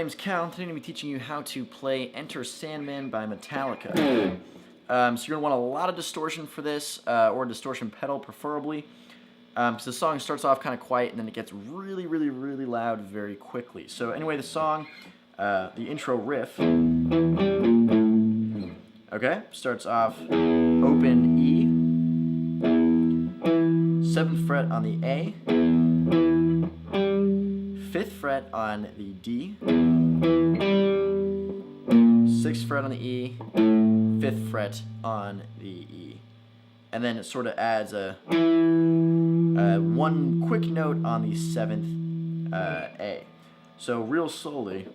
name's Cal. Today I'm going to be teaching you how to play Enter Sandman by Metallica. So you're going to want a lot of distortion for this, or a distortion pedal preferably. So the song starts off kind of quiet and then it gets really, really, really loud very quickly. So anyway, the song, the intro riff, okay, starts off open E, 7th fret on the A, 5th fret on the D, 6th fret on the E, 5th fret on the E. And then it sort of adds a one quick note on the 7th A. So real slowly.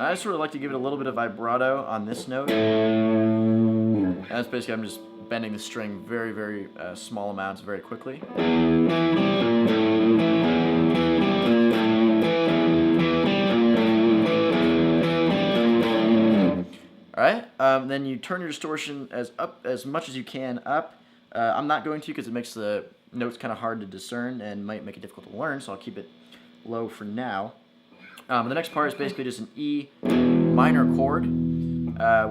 I sort of like to give it a little bit of vibrato on this note. And that's basically, I'm just bending the string very, very small amounts very quickly. Alright, then you turn your distortion as much as you can up. I'm not going to because it makes the notes kind of hard to discern and might make it difficult to learn, so I'll keep it low for now. The next part is basically just an E minor chord,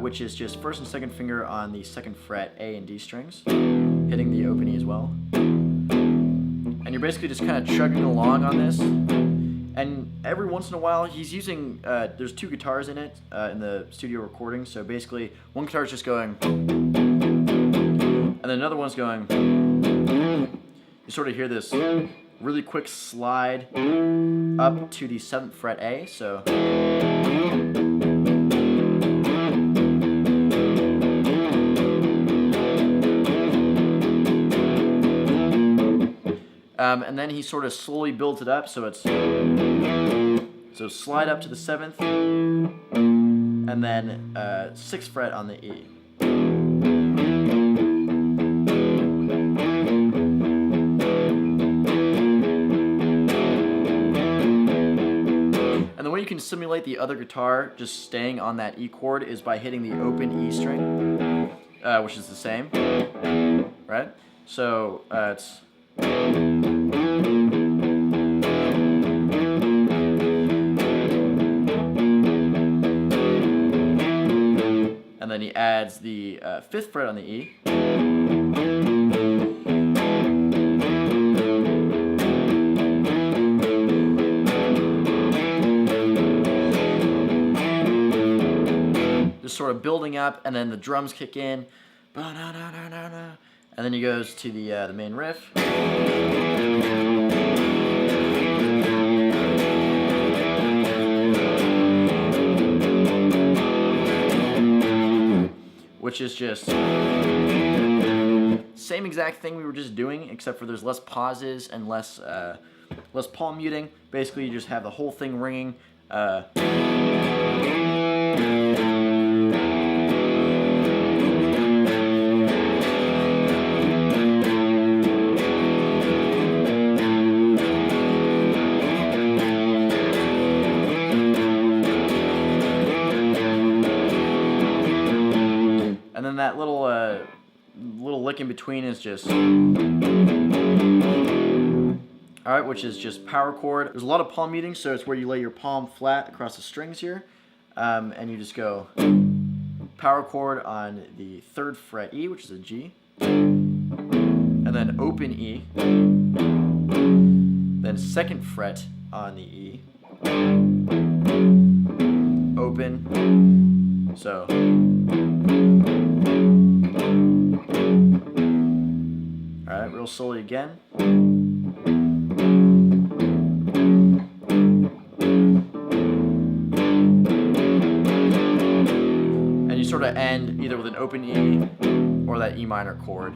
which is just first and second finger on the 2nd fret A and D strings, hitting the open E as well. And you're basically just kind of chugging along on this. And every once in a while, he's using, there's 2 guitars in it, in the studio recording. So basically, one guitar is just going, and then another one's going. You sort of hear this really quick slide up to the 7th fret A, so. And then he sort of slowly builds it up, so it's, so slide up to the 7th, and then 6th fret on the E. And the way you can simulate the other guitar just staying on that E chord is by hitting the open E string, which is the same, right? So it's. And then he adds the 5th fret on the E. Just sort of building up, and then the drums kick in. And then he goes to the main riff. Which is just same exact thing we were just doing, except for there's less pauses and less palm muting. Basically, you just have the whole thing ringing. And then that little lick in between is just, alright, which is just power chord. There's a lot of palm muting, so it's where you lay your palm flat across the strings here, and you just go power chord on the 3rd fret E, which is a G, and then open E, then 2nd fret on the E, open, so. Alright, real slowly again. And you sort of end either with an open E or that E minor chord,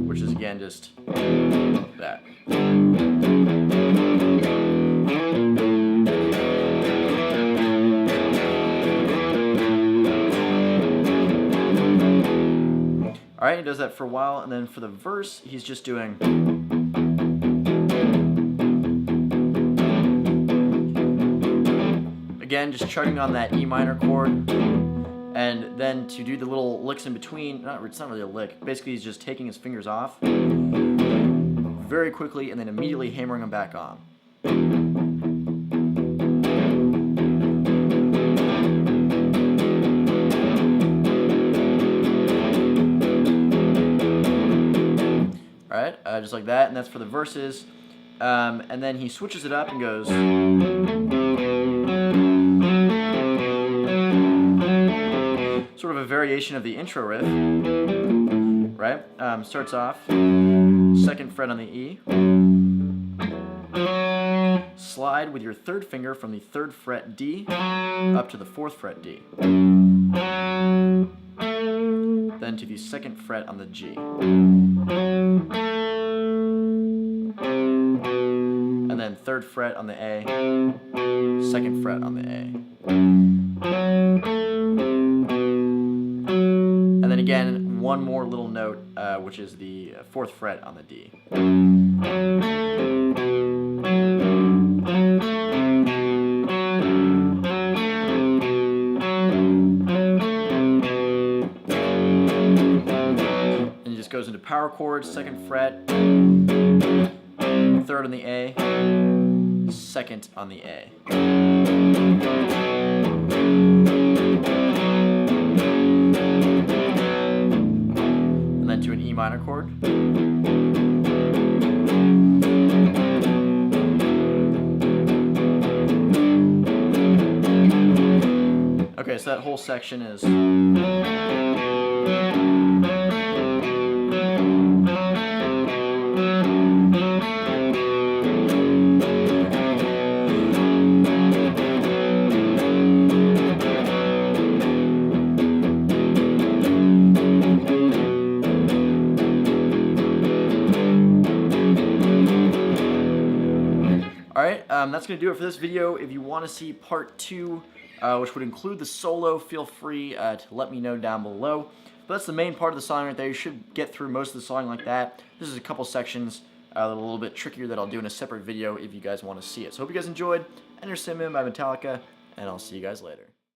which is again just that. Alright, he does that for a while, and then for the verse, he's just doing. Again, just chugging on that E minor chord, and then to do the little licks in between, it's not really a lick, basically he's just taking his fingers off very quickly and then immediately hammering them back on. Alright, just like that, and that's for the verses. And then he switches it up and goes... sort of a variation of the intro riff, right? Starts off, 2nd fret on the E, slide with your 3rd finger from the 3rd fret D up to the 4th fret D, then to the 2nd fret on the G, and then 3rd fret on the A, 2nd fret on the A. And then again, one more little note, which is the 4th fret on the D. And he just goes into power chords, 2nd fret, 3rd on the A, 2nd on the A. To an E minor chord. Okay, so that whole section is... Alright, that's going to do it for this video. If you want to see part 2, which would include the solo, feel free to let me know down below. But that's the main part of the song right there. You should get through most of the song like that. This is a couple sections that are a little bit trickier that I'll do in a separate video if you guys want to see it. So hope you guys enjoyed. Enter Sandman by Metallica, and I'll see you guys later.